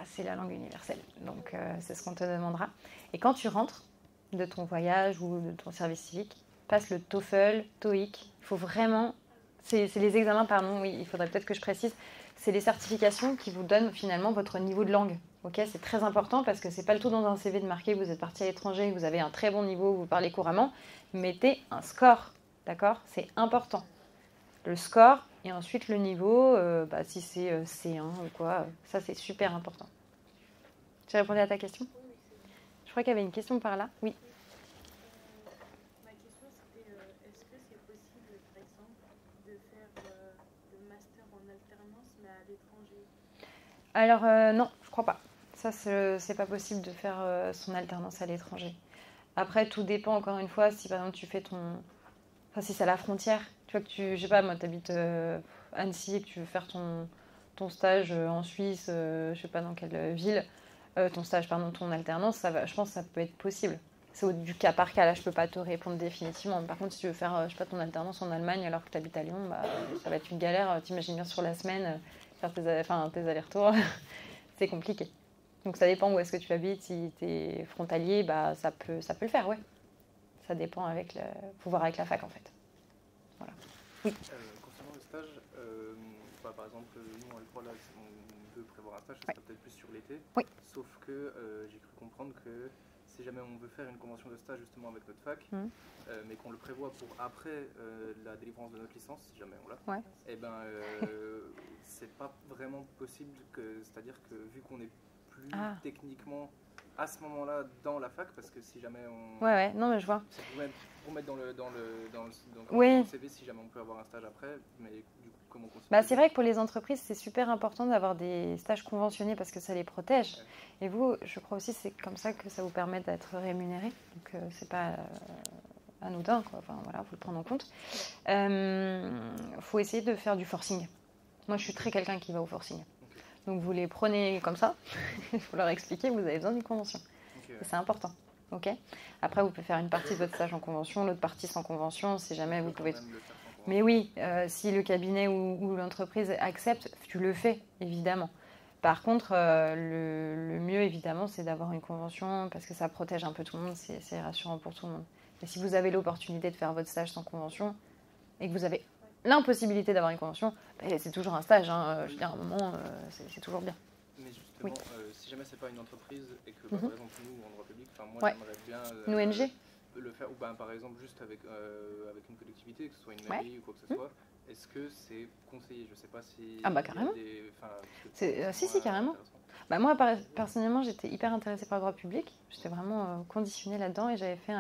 c'est la langue universelle. Donc, c'est ce qu'on te demandera. Et quand tu rentres de ton voyage ou de ton service civique, passe le TOEFL, TOEIC. Il faut vraiment... C'est les examens, pardon, oui, il faudrait peut-être que je précise. C'est les certifications qui vous donnent finalement votre niveau de langue. Ok, c'est très important parce que c'est pas le tout dans un CV de marquer que vous êtes parti à l'étranger, que vous avez un très bon niveau, vous parlez couramment. Mettez un score, d'accord? C'est important. Le score et ensuite le niveau, si c'est C1 ou quoi, ça c'est super important. J'ai répondu à ta question? Je crois qu'il y avait une question par là. Oui. Ma question c'était est-ce que c'est possible par exemple de faire le master en alternance mais à l'étranger? Alors non, je crois pas. Ça c'est pas possible de faire son alternance à l'étranger. Après tout dépend encore une fois si par exemple tu fais si c'est à la frontière, tu vois que je sais pas, moi t'habites Annecy et que tu veux faire ton stage en Suisse, je sais pas dans quelle ville, ton alternance, je pense que ça peut être possible. C'est du cas par cas, là je peux pas te répondre définitivement. Par contre si tu veux faire je sais pas, ton alternance en Allemagne alors que tu habites à Lyon, ça va être une galère, t'imagines bien sur la semaine, faire tes allers-retours, c'est compliqué. Donc ça dépend où est-ce que tu habites, si tu es frontalier, ça peut le faire, ouais. Ça dépend faut voir avec la fac en fait. Voilà. Oui. Concernant le stage, par exemple, nous en L3 là, on veut prévoir un stage, ça sera peut-être plus sur l'été. Oui. Sauf que j'ai cru comprendre que si jamais on veut faire une convention de stage justement avec notre fac, mais qu'on le prévoit pour après la délivrance de notre licence, si jamais on l'a, et c'est pas vraiment possible, c'est-à-dire que vu qu'on est plus techniquement à ce moment-là dans la fac, parce que si jamais on... Ouais, non mais je vois. C'est pour mettre dans le CV si jamais on peut avoir un stage après, mais du coup comment on considère... C'est vrai que pour les entreprises, c'est super important d'avoir des stages conventionnés parce que ça les protège. Ouais. Et vous, je crois aussi c'est comme ça que ça vous permet d'être rémunéré. Donc c'est pas anodin, quoi. Enfin voilà, faut le prendre en compte. Faut essayer de faire du forcing. Moi, je suis très quelqu'un qui va au forcing. Okay. Donc vous les prenez comme ça, il faut leur expliquer que vous avez besoin d'une convention. Okay, ouais. C'est important. Okay. Après, vous pouvez faire une partie de votre stage en convention, l'autre partie sans convention, si jamais vous pouvez... Mais oui, si le cabinet ou l'entreprise accepte, tu le fais, évidemment. Par contre, le mieux, évidemment, c'est d'avoir une convention parce que ça protège un peu tout le monde, c'est rassurant pour tout le monde. Et si vous avez l'opportunité de faire votre stage sans convention et que vous avez l'impossibilité d'avoir une convention, c'est toujours un stage. Hein. Je veux dire, à un moment, c'est toujours bien. Mais justement, si jamais c'est pas une entreprise et que, par exemple, nous, en droit public, moi, j'aimerais bien... une ONG le faire, ou par exemple juste avec une collectivité, que ce soit une mairie ou quoi que ce soit, est-ce que c'est conseillé? Je sais pas si... carrément. Si, carrément. Moi, personnellement, j'étais hyper intéressée par le droit public. J'étais vraiment conditionnée là-dedans et j'avais fait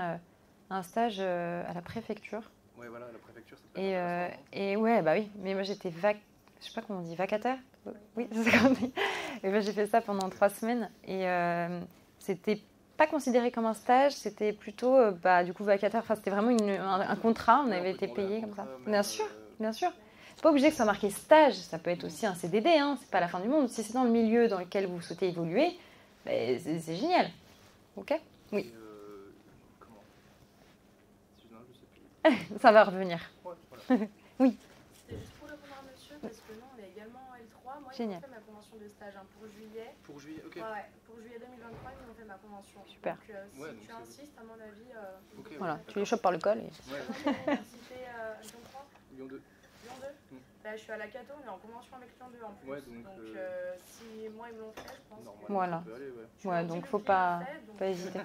un stage à la préfecture. Ouais, voilà, la préfecture, ça peut être et ouais, oui. Mais moi, j'étais je sais pas comment on dit, vacataire? Oui, c'est ça qu'on dit. Et j'ai fait ça pendant 3 semaines et c'était pas considéré comme un stage, c'était plutôt du coup vacataire, c'était vraiment un contrat, on avait été payé comme ça. Bien sûr. C'est pas obligé que ce soit marqué stage, ça peut être aussi un CDD, hein, c'est pas la fin du monde. Si c'est dans le milieu dans lequel vous souhaitez évoluer, c'est génial. Ok? Oui. Comment? Non, je sais plus. Ça va revenir. Ouais, voilà. Oui. C'était juste pour répondre à monsieur, parce que nous on est également en L3. Moi, génial. Ils ont fait ma convention de stage pour juillet. Pour juillet, ok. Ouais, pour juillet 2023, ils ont fait ma convention. Super. Donc si tu insistes, à mon avis... okay, voilà, tu les chopes par le col. Et... Ouais. C'était Lyon 3 Lyon 2. Lyon 2 Là, je suis à la Cato, on est en convention avec Lyon 2 en plus. Ouais, donc si moi ils me l'ont fait, je pense. Voilà. Ça peut aller, ouais, donc faut pas hésiter.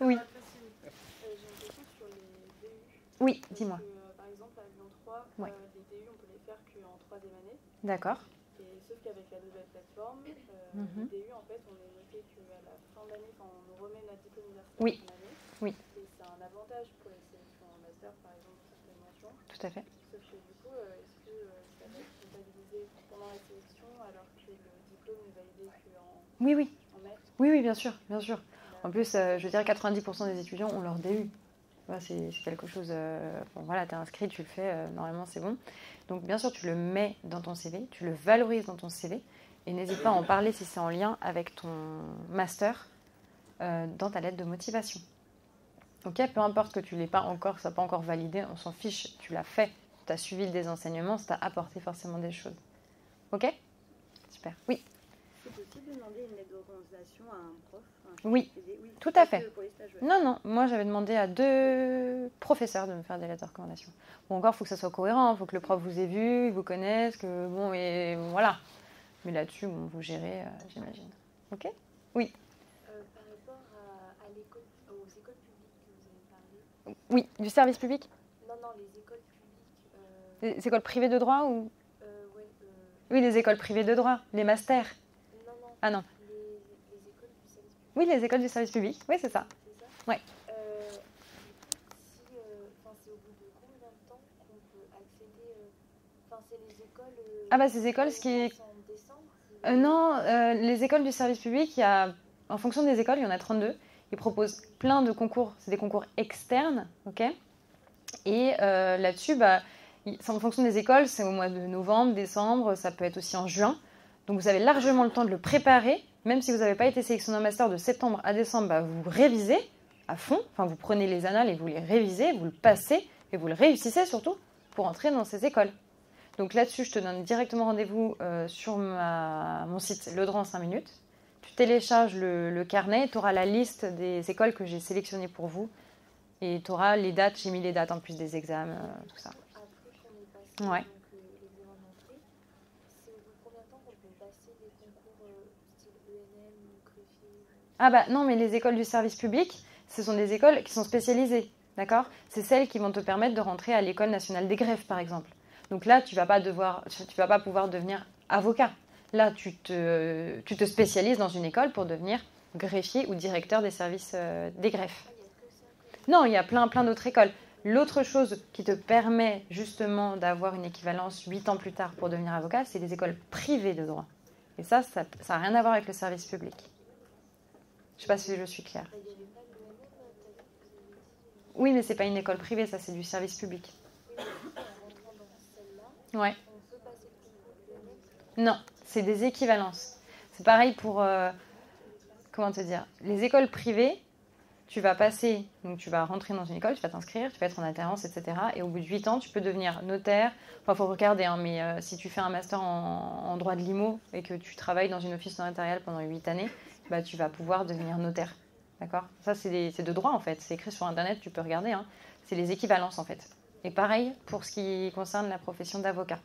Oui. J'ai une question sur les DU. Oui, dis-moi. Par exemple, à Lyon 3, les DU, on peut les faire qu'en 3e année. D'accord. Et sauf qu'avec la nouvelle plateforme, les DU, en fait, on est noté qu'à la fin d'année, quand on nous remet notre diplôme universitaire oui. en année, oui. Et c'est un avantage pour les sélections en master, par exemple, certaines mentions. Tout à fait. Sauf que du coup, est-ce que ça va être comptabilisé pendant la sélection alors que le diplôme est validé qu'en oui. En mai? Oui, bien sûr. En plus, je veux dire, 90% des étudiants ont leur DU. C'est quelque chose... t'es inscrit, tu le fais, normalement c'est bon. Donc bien sûr, tu le mets dans ton CV, tu le valorises dans ton CV, et n'hésite pas à en parler si c'est en lien avec ton master dans ta lettre de motivation. Ok, peu importe que tu l'aies pas encore, que ça soit pas encore validé, on s'en fiche, tu l'as fait, tu as suivi des enseignements, ça t'a apporté forcément des choses. Ok? Super. Oui. C'est possible de demander une lettre de recommandation à un prof? Oui, tout à fait. Non, moi j'avais demandé à 2 professeurs de me faire des lettres de recommandation. Bon, encore, il faut que ça soit cohérent, il faut que le prof vous ait vu, il vous connaisse, que bon, et voilà. Mais là-dessus, bon, vous gérez, j'imagine. Ok ? Oui. Par rapport aux écoles publiques que vous avez parlé. Oui, du service public ? Non, les écoles publiques. Les écoles privées de droit ou... Ouais. Oui, les écoles privées de droit, les masters. Non. Ah non. Les écoles du service public. Oui, les écoles du service public. Oui, c'est ça. C'est ça ? Ouais. C'est au bout de combien de temps qu'on peut accéder c'est les écoles. Ah bah ces écoles, ce qui... En décembre. Non, les écoles du service public, en fonction des écoles, il y en a 32. Ils proposent plein de concours. C'est des concours externes, ok ? Et là-dessus, c'est en fonction des écoles, c'est au mois de novembre, décembre, ça peut être aussi en juin. Donc vous avez largement le temps de le préparer. Même si vous n'avez pas été sélectionné en master de septembre à décembre, vous révisez à fond. Enfin, vous prenez les annales et vous les révisez, vous le passez et vous le réussissez surtout pour entrer dans ces écoles. Donc là-dessus, je te donne directement rendez-vous sur mon site Le Droit en 5 minutes. Tu télécharges le carnet, tu auras la liste des écoles que j'ai sélectionnées pour vous. Et tu auras les dates, j'ai mis les dates en plus des examens, tout ça. Après qu'on ait passé Ouais. l'examen d'entrée, c'est au bout de combien de temps qu'on peut passer des concours style ENM ou greffier? Ah bah non, mais les écoles du service public, ce sont des écoles qui sont spécialisées, d'accord ? C'est celles qui vont te permettre de rentrer à l'École nationale des greffes, par exemple. Donc là, tu vas pas pouvoir devenir avocat. Là, tu te spécialises dans une école pour devenir greffier ou directeur des services des greffes. Non, il y a plein d'autres écoles. L'autre chose qui te permet justement d'avoir une équivalence 8 ans plus tard pour devenir avocat, c'est les écoles privées de droit. Et ça n'a rien à voir avec le service public. Je ne sais pas si je suis claire. Oui, mais ce n'est pas une école privée, ça c'est du service public. Ouais. Non, c'est des équivalences. C'est pareil pour, comment te dire, les écoles privées. Tu vas rentrer dans une école, tu vas t'inscrire, tu vas être en alternance, etc. Et au bout de 8 ans, tu peux devenir notaire. Enfin, il faut regarder, hein, mais si tu fais un master en droit de l'IMO et que tu travailles dans une office notariale pendant 8 années, tu vas pouvoir devenir notaire. D'accord ? Ça, c'est de droit, en fait. C'est écrit sur Internet, tu peux regarder. Hein. C'est les équivalences, en fait. Et pareil pour ce qui concerne la profession d'avocat.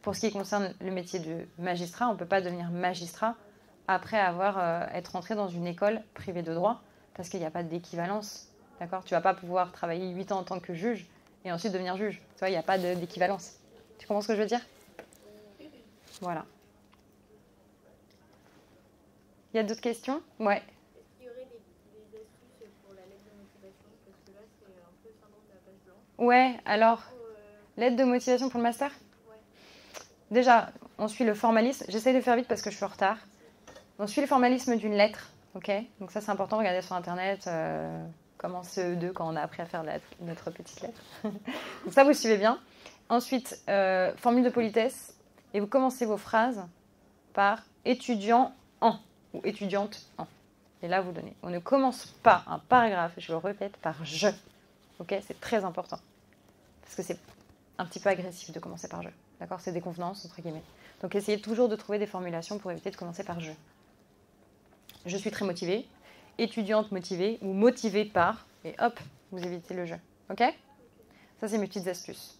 Pour ce qui concerne le métier de magistrat, on ne peut pas devenir magistrat après être rentré dans une école privée de droit. Parce qu'il n'y a pas d'équivalence, d'accord ? Tu ne vas pas pouvoir travailler 8 ans en tant que juge et ensuite devenir juge. Tu vois, il n'y a pas d'équivalence. Tu comprends ce que je veux dire ? Voilà. Il y a d'autres questions ? Ouais. Est-ce qu'il y aurait des astuces pour la lettre de motivation ? Parce que là, c'est un peu le syndrome de la page blanche. Ouais, alors, lettre de motivation pour le master ? Ouais. Déjà, on suit le formalisme. J'essaie de faire vite parce que je suis en retard. On suit le formalisme d'une lettre. Ok, donc ça c'est important, regardez sur internet comment CE2 quand on a appris à faire notre petite lettre. Donc ça vous suivez bien. Ensuite, formule de politesse et vous commencez vos phrases par étudiant en ou étudiante en. Et là vous donnez. On ne commence pas un paragraphe, je le répète, par je. Ok, c'est très important parce que c'est un petit peu agressif de commencer par je. D'accord, c'est des convenances entre guillemets. Donc essayez toujours de trouver des formulations pour éviter de commencer par je. Je suis très motivée, étudiante motivée ou motivée par, et hop, vous évitez le jeu. Ok ? Ça, c'est mes petites astuces.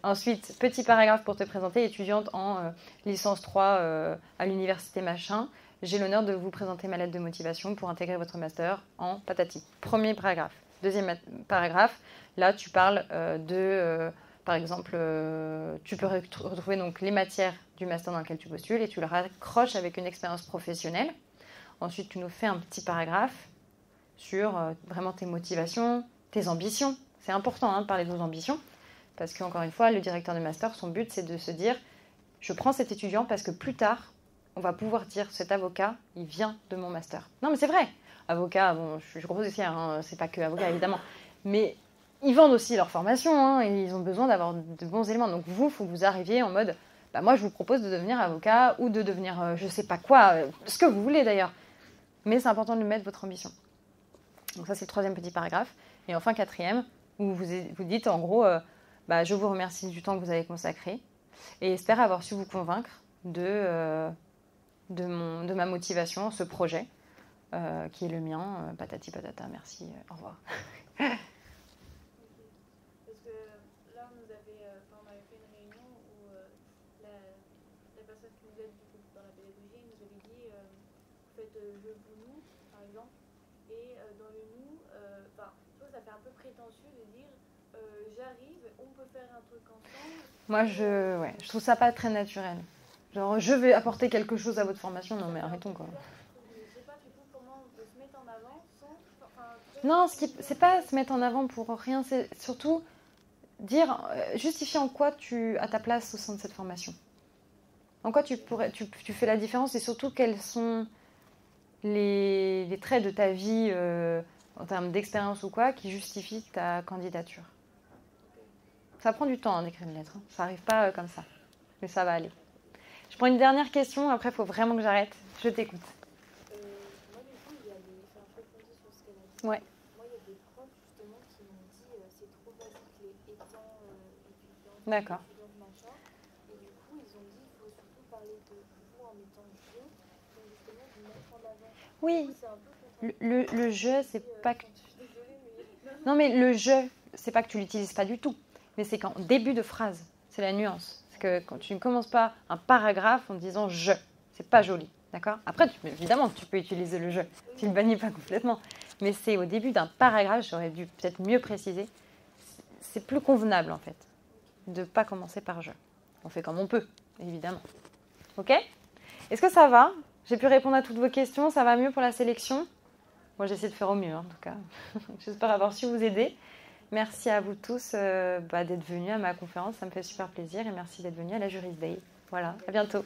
Ensuite, petit paragraphe pour te présenter, étudiante en licence 3 à l'université machin. J'ai l'honneur de vous présenter ma lettre de motivation pour intégrer votre master en patati. Premier paragraphe. Deuxième paragraphe, là, tu parles par exemple, tu peux retrouver donc les matières du master dans lequel tu postules et tu le raccroches avec une expérience professionnelle. Ensuite, tu nous fais un petit paragraphe sur vraiment tes motivations, tes ambitions. C'est important de parler de vos ambitions parce qu'encore une fois, le directeur de master, son but, c'est de se dire « Je prends cet étudiant parce que plus tard, on va pouvoir dire cet avocat, il vient de mon master. » Non, mais c'est vrai. Avocat, bon, je suis grosse fière, hein, c'est pas que avocat, évidemment. Mais ils vendent aussi leur formation et ils ont besoin d'avoir de bons éléments. Donc vous, il faut que vous arriviez en mode moi, je vous propose de devenir avocat ou de devenir je sais pas quoi, ce que vous voulez d'ailleurs. Mais c'est important de mettre votre ambition. Donc ça, c'est le troisième petit paragraphe. Et enfin, quatrième, où vous dites en gros je vous remercie du temps que vous avez consacré et espère avoir su vous convaincre de ma motivation, ce projet qui est le mien. Patati patata, merci, au revoir. Parce que là, on avait fait une réunion où personne qui nous aide dans la pédagogie nous avait dit vous faites je, vous, nous, par exemple. Et dans le nous, ça fait un peu prétentieux de dire j'arrive, on peut faire un truc ensemble. Moi, je trouve ça pas très naturel. Genre, je vais apporter quelque chose à votre formation. Non, mais arrêtons quoi. Je sais pas du coup comment on peut se mettre en avant sans... Non, c'est pas se mettre en avant pour rien, c'est surtout dire, justifier en quoi tu as ta place au sein de cette formation. En quoi tu fais la différence et surtout quels sont les traits de ta vie en termes d'expérience ou quoi qui justifient ta candidature. Ça prend du temps d'écrire une lettre, hein. Ça n'arrive pas comme ça, mais ça va aller. Je prends une dernière question, après il faut vraiment que j'arrête. Je t'écoute. Moi du coup, je rebondis sur ce qu'elle a dit. Ouais. Moi il y a des profs justement qui m'ont dit c'est trop basique les étangs étudiants, D'accord. machin. Et du coup ils ont dit il faut surtout parler de vous en mettant je, donc justement de mettre en avant. Oui. Le jeu, c'est pas que... Je suis désolée mais... Non mais le jeu, c'est pas que tu l'utilises pas du tout, mais c'est qu'en début de phrase, c'est la nuance. Que quand tu ne commences pas un paragraphe en disant « je », c'est pas joli, d'accord ? Après, évidemment, tu peux utiliser le « je », tu ne le bannis pas complètement, mais c'est au début d'un paragraphe, j'aurais dû peut-être mieux préciser, c'est plus convenable en fait, de ne pas commencer par « je ». On fait comme on peut, évidemment. Ok ? Est-ce que ça va ? J'ai pu répondre à toutes vos questions, ça va mieux pour la sélection ? Moi, j'essaie de faire au mieux, en tout cas. J'espère avoir su vous aider. Merci à vous tous d'être venus à ma conférence, ça me fait super plaisir et merci d'être venus à la Juris Day. Voilà, à bientôt.